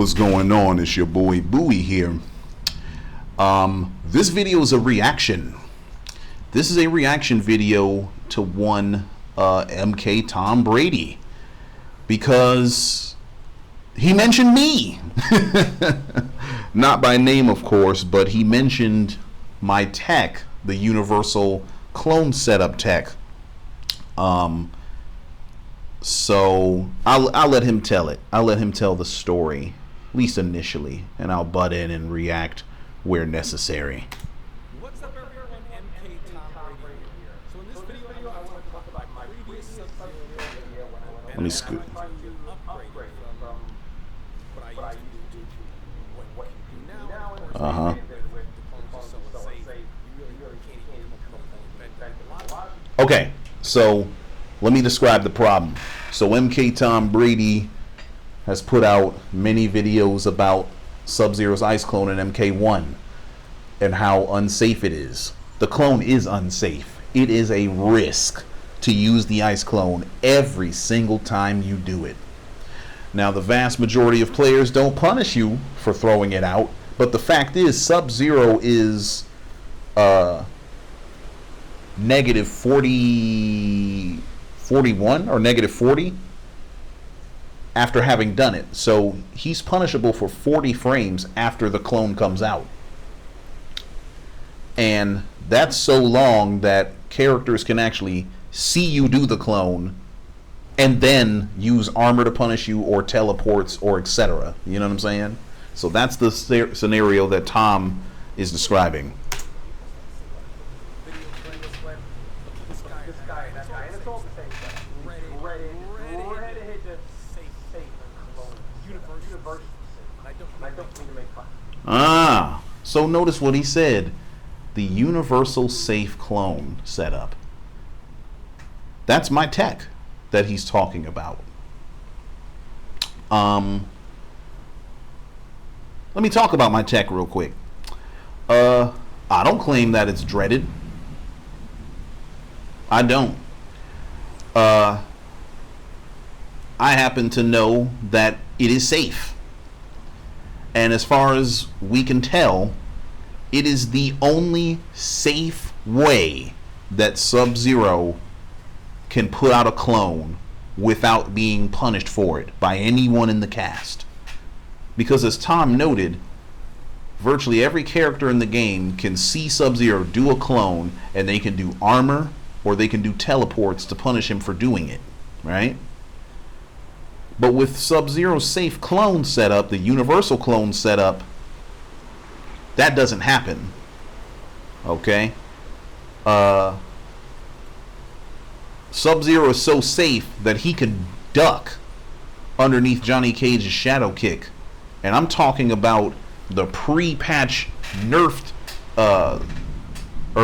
What's going on? It's your boy Bowie here. This video is a reaction. This is a reaction video to one MK Tom Brady because he mentioned me. Not by name, of course, but he mentioned my tech, the universal clone setup tech. So I'll let him tell it. I'll let him tell the story, at least initially, and I'll butt in and react where necessary. What's up, everyone? MK Tom Brady here. So in this video, I want to talk about my previous video. Let me scoot. From what I used to do to what you do now. Uh-huh. Okay, so let me describe the problem. So MK Tom Brady has put out many videos about Sub-Zero's Ice Clone and MK1 and how unsafe it is. The clone is unsafe. It is a risk to use the Ice Clone every single time you do it. Now, the vast majority of players don't punish you for throwing it out, but the fact is Sub-Zero is negative 41 or negative 40 after having done it. So he's punishable for 40 frames after the clone comes out. And that's so long that characters can actually see you do the clone and then use armor to punish you or teleports or etc. You know what I'm saying? So that's the scenario that Tom is describing. So notice what he said. The universal safe clone setup. That's my tech that he's talking about. Let me talk about my tech real quick. I don't claim that it's dreaded. I don't. I happen to know that it is safe. And as far as we can tell, it is the only safe way that Sub-Zero can put out a clone without being punished for it by anyone in the cast. Because as Tom noted, virtually every character in the game can see Sub-Zero do a clone, and they can do armor or they can do teleports to punish him for doing it, right? But with Sub-Zero's safe clone setup, the universal clone setup, that doesn't happen. Okay? Sub-Zero is so safe that he can duck underneath Johnny Cage's shadow kick. And I'm talking about the pre-patch nerfed, or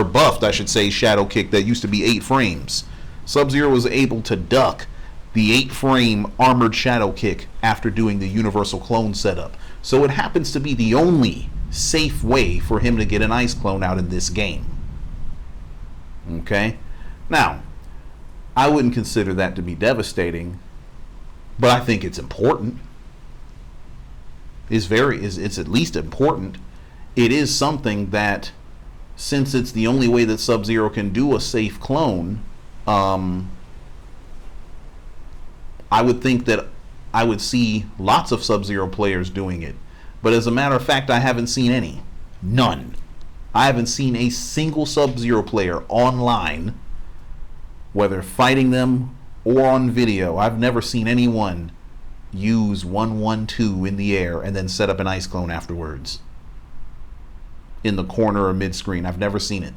buffed, I should say, shadow kick that used to be 8 frames. Sub-Zero was able to duck the 8-frame armored shadow kick after doing the universal clone setup. So it happens to be the only safe way for him to get an ice clone out in this game. Okay? Now, I wouldn't consider that to be devastating, but I think it's important. It's at least important. It is something that, since it's the only way that Sub-Zero can do a safe clone, I would think that I would see lots of Sub-Zero players doing it. But as a matter of fact, I haven't seen any. None. I haven't seen a single Sub-Zero player online, whether fighting them or on video. I've never seen anyone use 1-1-2 in the air and then set up an ice clone afterwards in the corner or mid-screen. I've never seen it.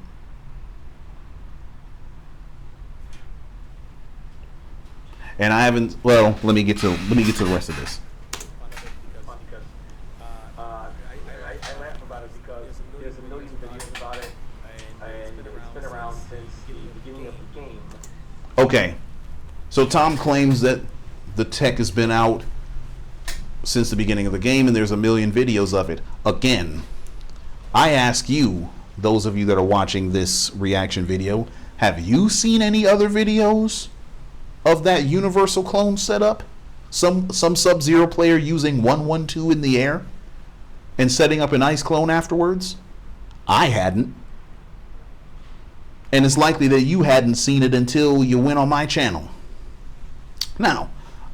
And I haven't. Well, let me get to the rest of this. I laugh about it because there's a million videos about it, and it's been around since the beginning of the game. Okay, so Tom claims that the tech has been out since the beginning of the game, and there's a million videos of it. Again, I ask you, those of you that are watching this reaction video, have you seen any other videos of that universal clone setup? some Sub-Zero player using 112 in the air and setting up an ice clone afterwards? I hadn't. And it's likely that you hadn't seen it until you went on my channel. Now,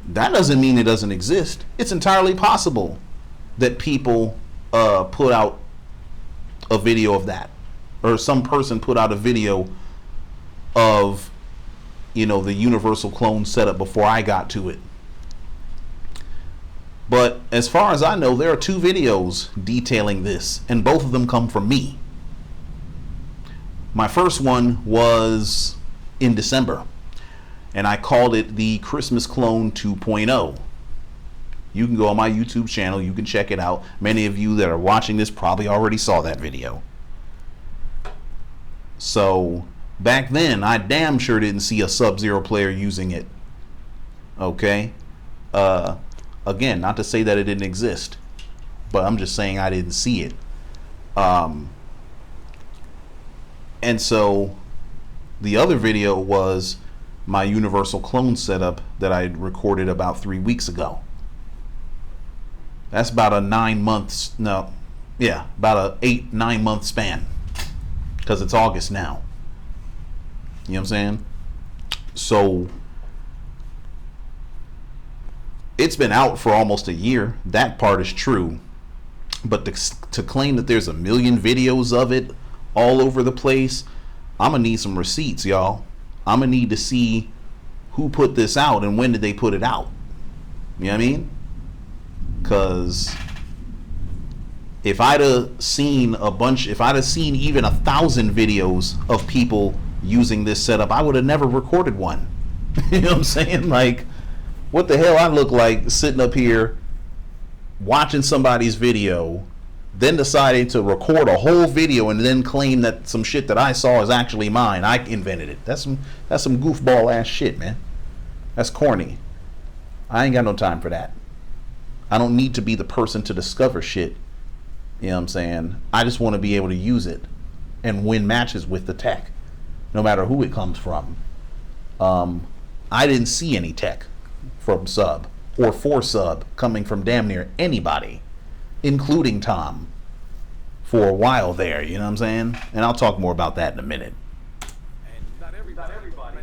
that doesn't mean it doesn't exist. It's entirely possible that people put out a video of that, or some person put out a video of, you know, the universal clone setup before I got to it. But as far as I know, there are 2 videos detailing this, and both of them come from me. My first one was in December, and I called it the Christmas Clone 2.0. You can go on my YouTube channel, you can check it out. Many of you that are watching this probably already saw that video. So back then, I damn sure didn't see a Sub-Zero player using it. Okay? Again, not to say that it didn't exist, but I'm just saying I didn't see it. And so the other video was my universal clone setup that I recorded about 3 weeks ago. That's about a 9 months, no, yeah, about a 8-9 month span, because it's August now. You know what I'm saying? So it's been out for almost a year. That part is true. But to claim that there's a million videos of it all over the place, I'm gonna need some receipts, y'all. I'm gonna need to see who put this out and when did they put it out. You know what I mean? Because if I'd have seen even 1,000 videos of people using this setup, I would have never recorded one. You know what I'm saying? Like, what the hell I look like sitting up here watching somebody's video, then deciding to record a whole video and then claim that some shit that I saw is actually mine. I invented it. That's some goofball ass shit, man. That's corny. I ain't got no time for that. I don't need to be the person to discover shit. You know what I'm saying? I just want to be able to use it and win matches with the tech, no matter who it comes from. I didn't see any tech from sub or for sub coming from damn near anybody, including Tom, for a while there. You know what I'm saying? And I'll talk more about that in a minute. And not everybody,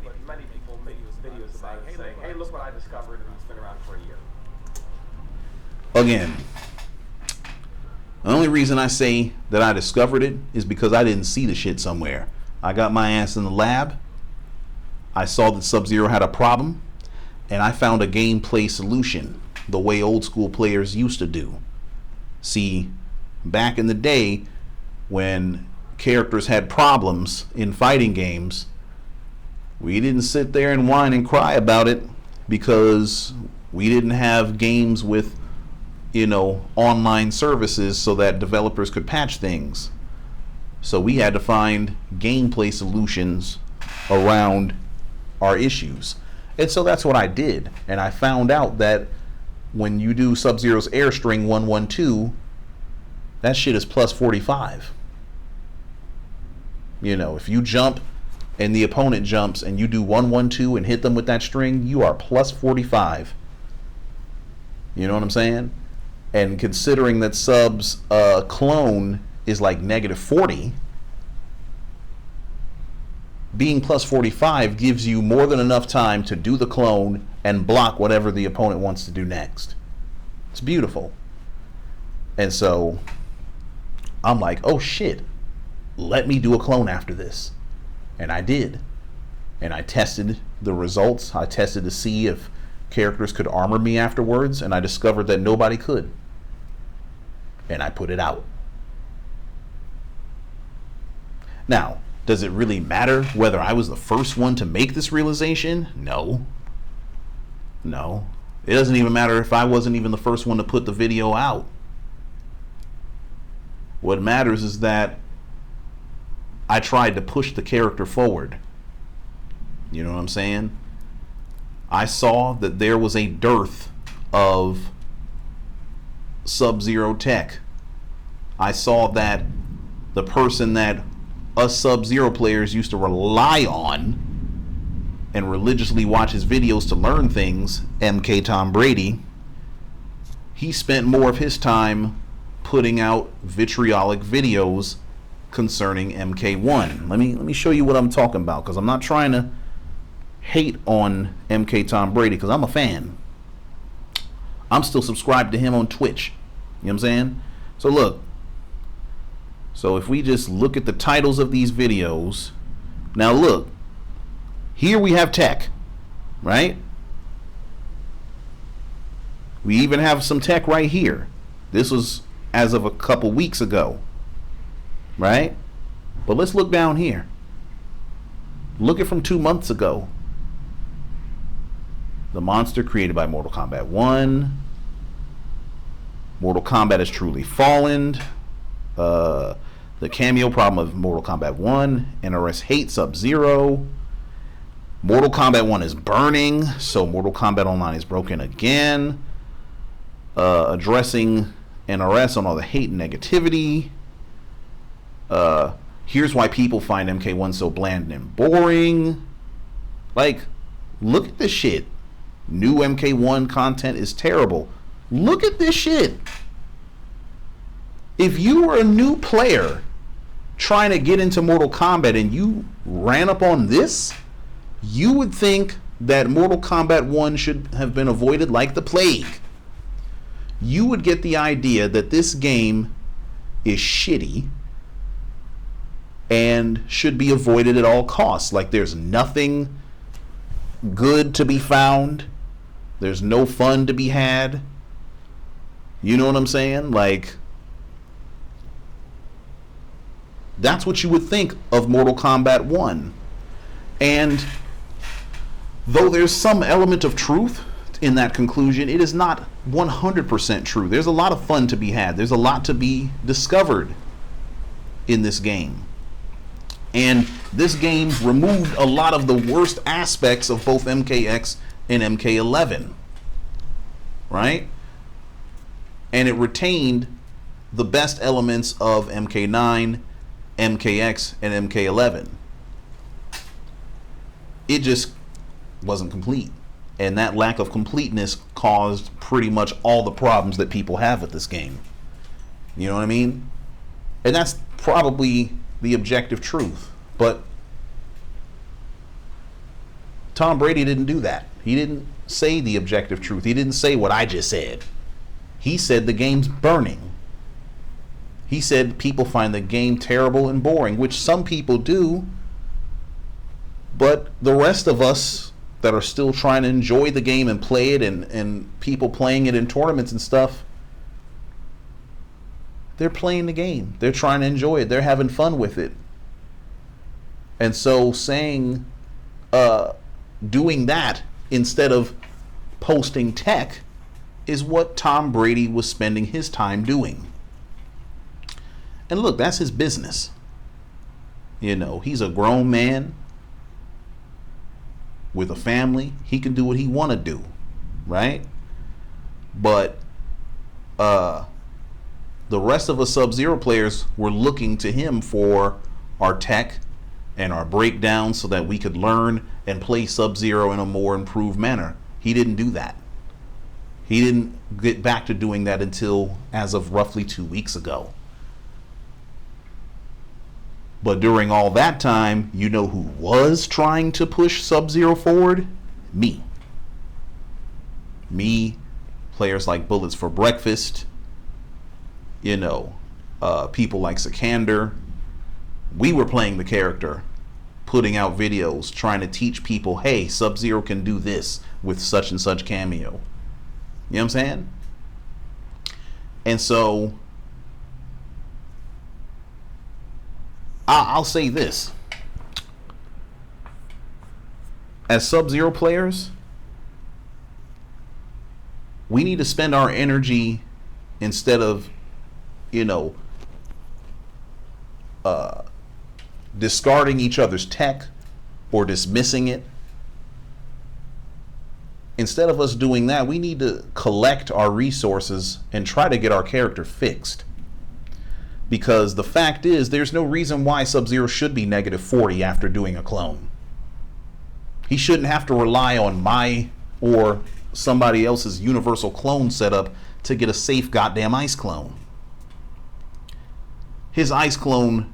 but many people make videos about it saying, hey, look what I discovered, and it's been around for a year. Again, the only reason I say that I discovered it is because I didn't see the shit somewhere. I got my ass in the lab. I saw that Sub-Zero had a problem, and I found a gameplay solution the way old school players used to do. See, back in the day when characters had problems in fighting games, we didn't sit there and whine and cry about it because we didn't have games with, you know, online services so that developers could patch things. So we had to find gameplay solutions around our issues. And so that's what I did. And I found out that when you do Sub-Zero's airstring 112, that shit is plus 45. You know, if you jump and the opponent jumps and you do 112 and hit them with that string, you are plus 45. You know what I'm saying? And considering that Sub's clone is like negative 40, being plus 45 gives you more than enough time to do the clone and block whatever the opponent wants to do next. It's beautiful. And so I'm like, oh shit, let me do a clone after this. And I did. And I tested the results. I tested to see if characters could armor me afterwards, and I discovered that nobody could. And I put it out. Now, does it really matter whether I was the first one to make this realization? No. No. It doesn't even matter if I wasn't even the first one to put the video out. What matters is that I tried to push the character forward. You know what I'm saying? I saw that there was a dearth of Sub-Zero tech. I saw that the person that us Sub-Zero players used to rely on and religiously watch his videos to learn things, MK Tom Brady, he spent more of his time putting out vitriolic videos concerning MK1. Let me show you what I'm talking about, because I'm not trying to hate on MK Tom Brady, because I'm a fan. I'm still subscribed to him on Twitch. You know what I'm saying? So look. So if we just look at the titles of these videos. Now look. Here we have tech. Right? We even have some tech right here. This was as of a couple weeks ago. Right? But let's look down here. Look at from 2 months ago. The monster created by Mortal Kombat 1. Mortal Kombat has truly fallen. The cameo problem of Mortal Kombat 1. NRS hates Sub-Zero. Mortal Kombat 1 is burning, so Mortal Kombat Online is broken again. Addressing NRS on all the hate and negativity. Here's why people find MK1 so bland and boring. Like, look at this shit. New MK1 content is terrible. Look at this shit. If you were a new player trying to get into Mortal Kombat and you ran up on this, you would think that Mortal Kombat 1 should have been avoided like the plague. You would get the idea that this game is shitty and should be avoided at all costs. Like, there's nothing good to be found. There's no fun to be had. You know what I'm saying? Like, that's what you would think of Mortal Kombat 1. And though there's some element of truth in that conclusion, it is not 100% true. There's a lot of fun to be had. There's a lot to be discovered in this game. And this game removed a lot of the worst aspects of both MKX and MK11. Right? And it retained the best elements of MK9, MKX, and MK11. It just wasn't complete. And that lack of completeness caused pretty much all the problems that people have with this game. You know what I mean? And that's probably the objective truth. But Tom Brady didn't do that. He didn't say the objective truth. He didn't say what I just said. He said the game's burning. He said people find the game terrible and boring, which some people do. But the rest of us that are still trying to enjoy the game and play it, and people playing it in tournaments and stuff, they're playing the game. They're trying to enjoy it. They're having fun with it. And so saying, doing that instead of posting tech is what Tom Brady was spending his time doing. And look, that's his business. You know, he's a grown man with a family. He can do what he want to do, right? But the rest of us Sub-Zero players were looking to him for our tech and our breakdowns so that we could learn and play Sub-Zero in a more improved manner. He didn't do that. He didn't get back to doing that until as of roughly 2 weeks ago. But during all that time, you know who was trying to push Sub-Zero forward? Me. Me, players like Bullets for Breakfast, you know, people like Sikander. We were playing the character, putting out videos, trying to teach people, hey, Sub-Zero can do this with such and such cameo. You know what I'm saying? And so I'll say this. As Sub-Zero players, we need to spend our energy, instead of, you know, discarding each other's tech or dismissing it. Instead of us doing that, we need to collect our resources and try to get our character fixed. Because the fact is, there's no reason why Sub-Zero should be -40 after doing a clone. He shouldn't have to rely on my or somebody else's universal clone setup to get a safe goddamn ice clone. His ice clone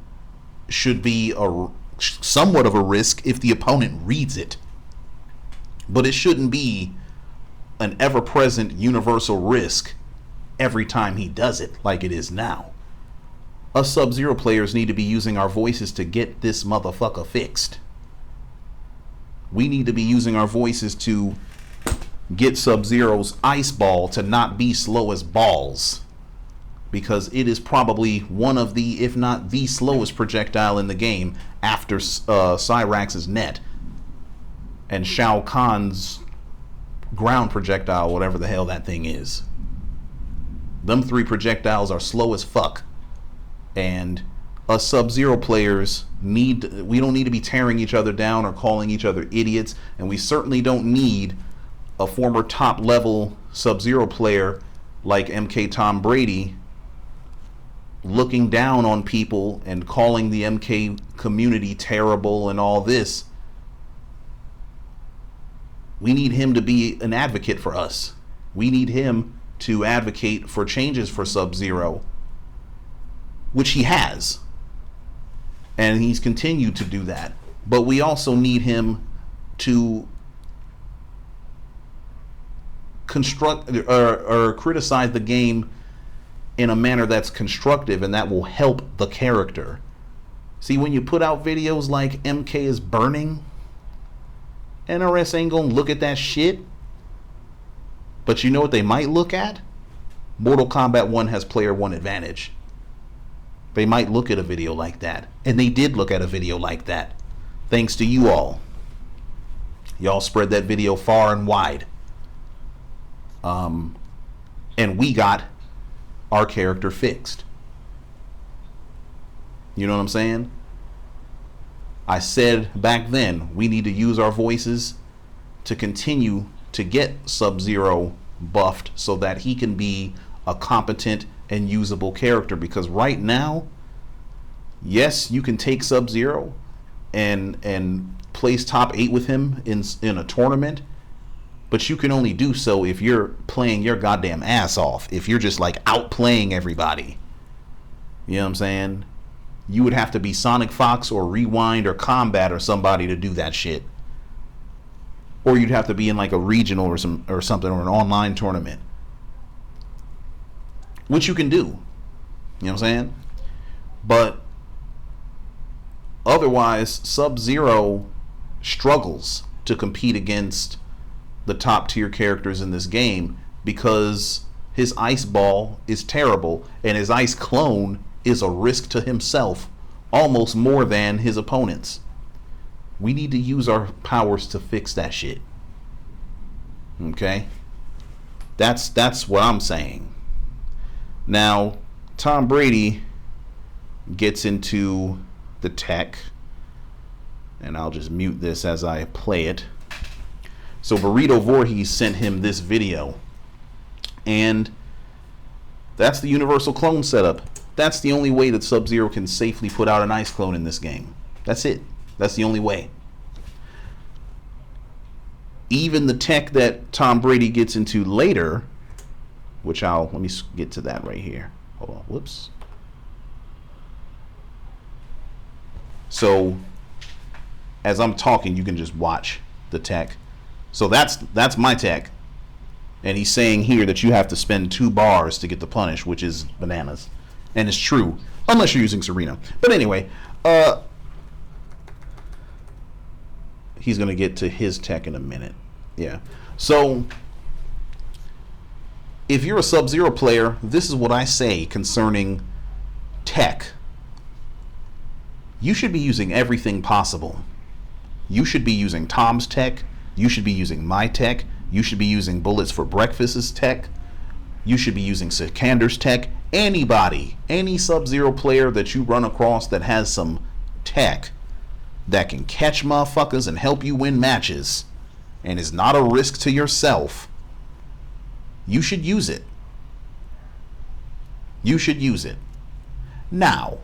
should be somewhat of a risk if the opponent reads it. But it shouldn't be an ever-present universal risk every time he does it like it is now. Us Sub-Zero players need to be using our voices to get this motherfucker fixed. We need to be using our voices to get Sub-Zero's ice ball to not be slow as balls. Because it is probably one of the, if not the slowest projectile in the game after Cyrax's net and Shao Kahn's ground projectile, whatever the hell that thing is. Them three projectiles are slow as fuck. And us Sub-Zero players we don't need to be tearing each other down or calling each other idiots, and we certainly don't need a former top level Sub-Zero player like MK Tom Brady looking down on people and calling the MK community terrible and all this. We need him to be an advocate for us. We need him to advocate for changes for Sub-Zero, which he has. And he's continued to do that. But we also need him to construct or criticize the game in a manner that's constructive and that will help the character. See, when you put out videos like MK is burning, NRS ain't gonna look at that shit. But you know what they might look at? Mortal Kombat 1 has player 1 advantage. They might look at a video like that. And they did look at a video like that. Thanks to you all. Y'all spread that video far and wide. And we got our character fixed. You know what I'm saying? I said back then, we need to use our voices to continue to get Sub-Zero buffed so that he can be a competent and usable character. Because right now, yes, you can take Sub-Zero and place top 8 with him in a tournament, but you can only do so if you're playing your goddamn ass off. If you're just like outplaying everybody. You know what I'm saying? You would have to be Sonic Fox or Rewind or Combat or somebody to do that shit. Or you'd have to be in like a regional or something or an online tournament. Which you can do. You know what I'm saying? But otherwise, Sub-Zero struggles to compete against the top tier characters in this game because his ice ball is terrible and his ice clone is a risk to himself almost more than his opponents. We need to use our powers to fix that shit. Okay? That's what I'm saying. Now, Tom Brady gets into the tech, and I'll just mute this as I play it. So Burrito Voorhees sent him this video, and that's the universal clone setup. That's the only way that Sub-Zero can safely put out an ice clone in this game. That's it. That's the only way. Even the tech that Tom Brady gets into later, which let me get to that right here. Hold on. Whoops. So as I'm talking, you can just watch the tech. So that's my tech. And he's saying here that you have to spend 2 bars to get the punish, which is bananas. And it's true, unless you're using Serena. But anyway, he's going to get to his tech in a minute. Yeah. So if you're a Sub-Zero player, this is what I say concerning tech. You should be using everything possible. You should be using Tom's tech. You should be using my tech. You should be using Bullets for Breakfast's tech. You should be using Sikander's tech. Anybody, any Sub-Zero player that you run across that has some tech that can catch motherfuckers and help you win matches and is not a risk to yourself, you should use it. You should use it. Now,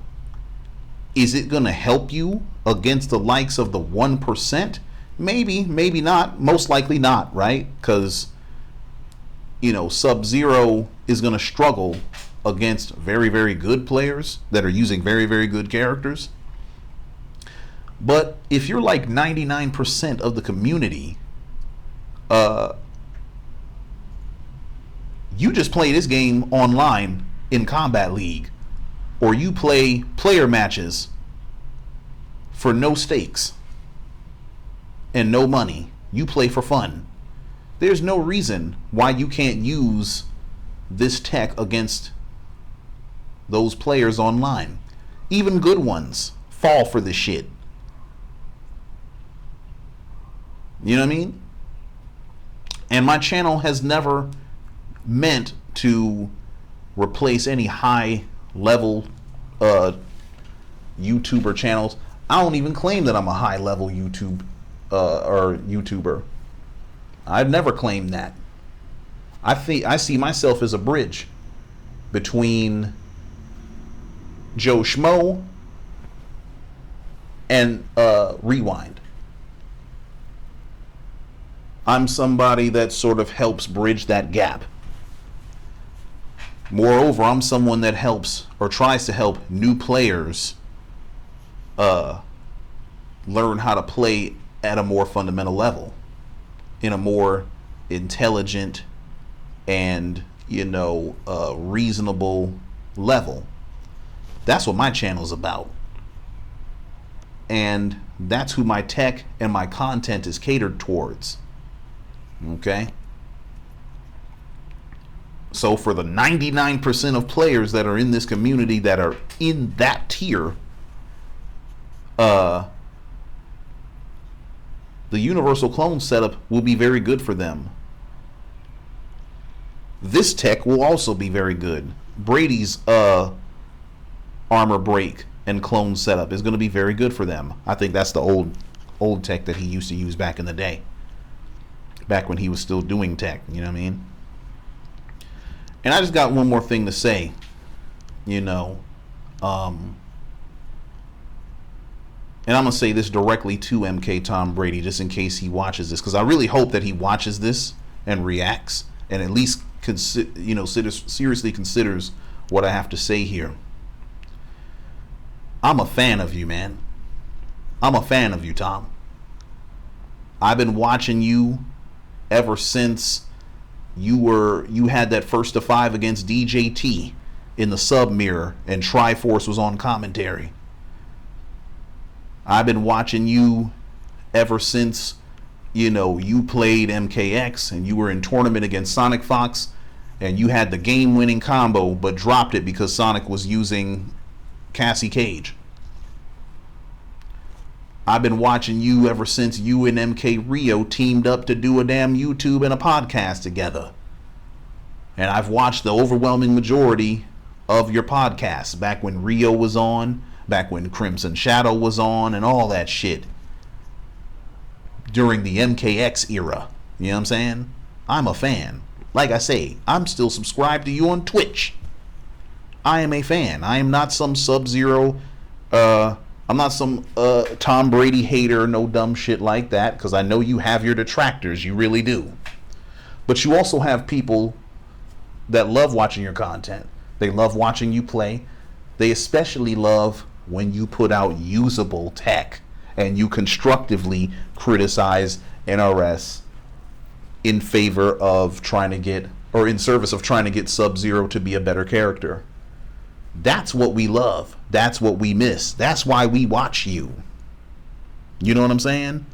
is it going to help you against the likes of the 1%? Maybe not. Most likely not, right? Because, Sub-Zero is going to struggle against very, very good players that are using very, very good characters. But if you're like 99% of the community, you just play this game online in Combat League, or you play player matches for no stakes and no money. You play for fun. There's no reason why you can't use this tech against those players online. Even good ones fall for this shit. You know what I mean? And my channel has never meant to replace any high level YouTuber channels. I don't even claim that I'm a high level YouTuber. I've never claimed that. I see myself as a bridge between Joe Schmo and Rewind. I'm somebody that sort of helps bridge that gap. Moreover, I'm someone that helps or tries to help new players learn how to play at a more fundamental level, in a more intelligent and reasonable level. That's what my channel's about, and that's who my tech and my content is catered towards. Okay, so for the 99% of players that are in this community that are in that tier, the universal clone setup will be very good for them. This tech will also be very good. Brady's armor break and clone setup is going to be very good for them. I think that's the old tech that he used to use back in the day, back when he was still doing tech. You know what I mean? And I just got one more thing to say. And I'm going to say this directly to MK Tom Brady, just in case he watches this, because I really hope that he watches this and reacts and at least seriously considers what I have to say here. I'm a fan of you, man. I'm a fan of you, Tom. I've been watching you ever since you had that 1-5 against DJT in the sub mirror and Triforce was on commentary. I've been watching you ever since you played MKX and you were in tournament against Sonic Fox and you had the game-winning combo but dropped it because Sonic was using Cassie Cage. I've been watching you ever since you and MK Rio teamed up to do a damn YouTube and a podcast together. And I've watched the overwhelming majority of your podcasts back when Rio was on, back when Crimson Shadow was on, and all that shit. During the MKX era. You know what I'm saying? I'm a fan. Like I say, I'm still subscribed to you on Twitch. I am a fan. I am not some Sub-Zero, I'm not some Tom Brady hater, no dumb shit like that, because I know you have your detractors, you really do. But you also have people that love watching your content. They love watching you play. They especially love when you put out usable tech and you constructively criticize NRS in favor of trying to get, or in service of trying to get Sub-Zero to be a better character. That's what we love. That's what we miss. That's why we watch you. You know what I'm saying?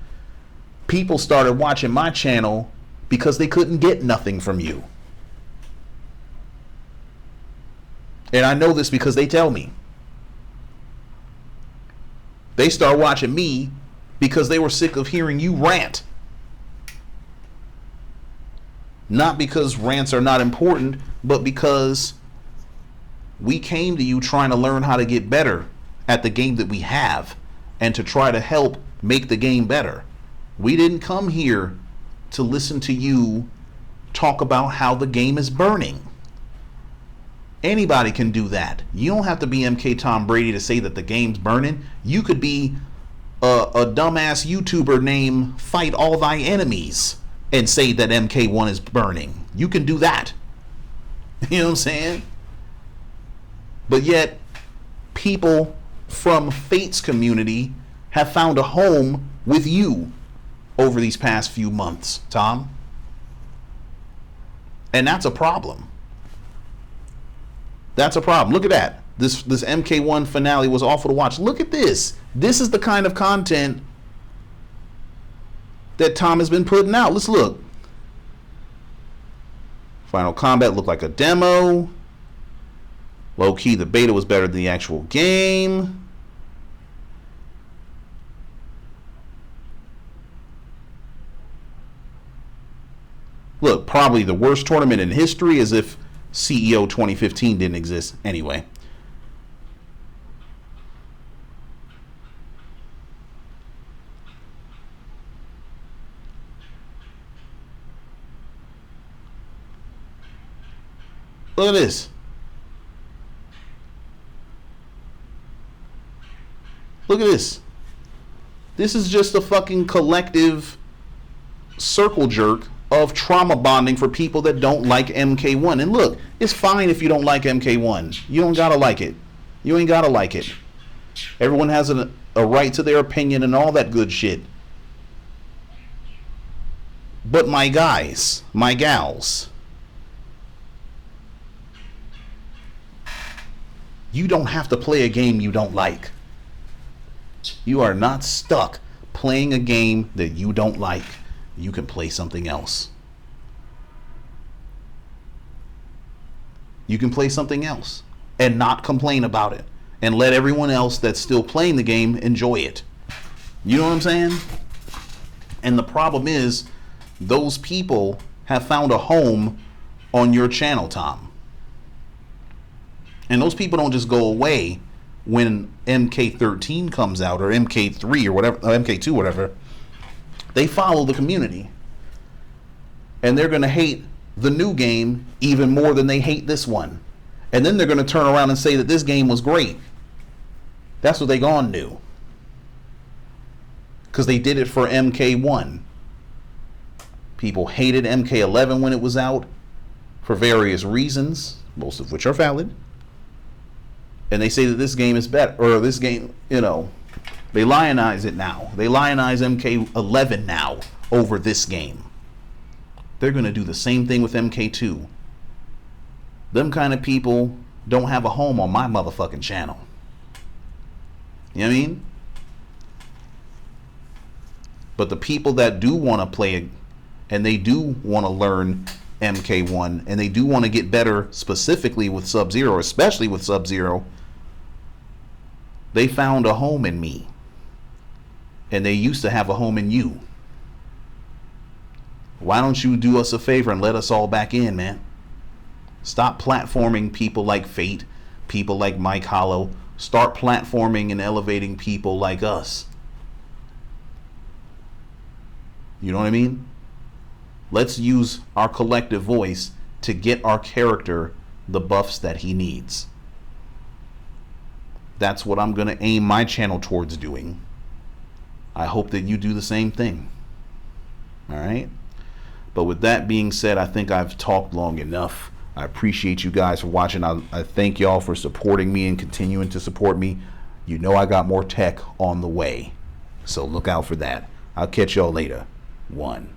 People started watching my channel because they couldn't get nothing from you. And I know this because they tell me. They start watching me because they were sick of hearing you rant. Not because rants are not important, but because we came to you trying to learn how to get better at the game that we have and to try to help make the game better. We didn't come here to listen to you talk about how the game is burning. Anybody can do that. You don't have to be MK Tom Brady to say that the game's burning. You could be a dumbass YouTuber named Fight All Thy Enemies and say that MK1 is burning. You can do that. You know what I'm saying? But yet, people from Fate's community have found a home with you over these past few months, Tom. And that's a problem. That's a problem. Look at that. This MK1 finale was awful to watch. Look at this. This is the kind of content that Tom has been putting out. Let's look. Final Combat looked like a demo. Low key, the beta was better than the actual game. Look, probably the worst tournament in history, as if CEO 2015 didn't exist anyway. Look at this. Look at this. This is just a fucking collective circle jerk of trauma bonding for people that don't like MK1. And look, it's fine if you don't like MK1. You don't gotta like it. You ain't gotta like it. Everyone has a right to their opinion and all that good shit. But my guys, my gals, you don't have to play a game you don't like. You are not stuck playing a game that you don't like. You can play something else. You can play something else and not complain about it and let everyone else that's still playing the game enjoy it. You know what I'm saying? And the problem is, those people have found a home on your channel, Tom. And those people don't just go away when MK13 comes out, or MK3 or whatever, or MK2, whatever. They follow the community. And they're going to hate the new game even more than they hate this one. And then they're going to turn around and say that this game was great. That's what they gonna do. Because they did it for MK1. People hated MK11 when it was out for various reasons, most of which are valid. And they say that this game is better, or this game, you know, they lionize it now. They lionize MK11 now over this game. They're going to do the same thing with MK2. Them kind of people don't have a home on my motherfucking channel. You know what I mean? But the people that do want to play it, and they do want to learn MK1, and they do want to get better specifically with Sub-Zero, especially with Sub-Zero, they found a home in me. And they used to have a home in you. Why don't you do us a favor and let us all back in, man? Stop platforming people like Fate, people like Mike Hollow. Start platforming and elevating people like us. You know what I mean? Let's use our collective voice to get our character the buffs that he needs. That's what I'm going to aim my channel towards doing. I hope that you do the same thing. All right? But with that being said, I think I've talked long enough. I appreciate you guys for watching. I thank y'all for supporting me and continuing to support me. You know I got more tech on the way. So look out for that. I'll catch y'all later. 1.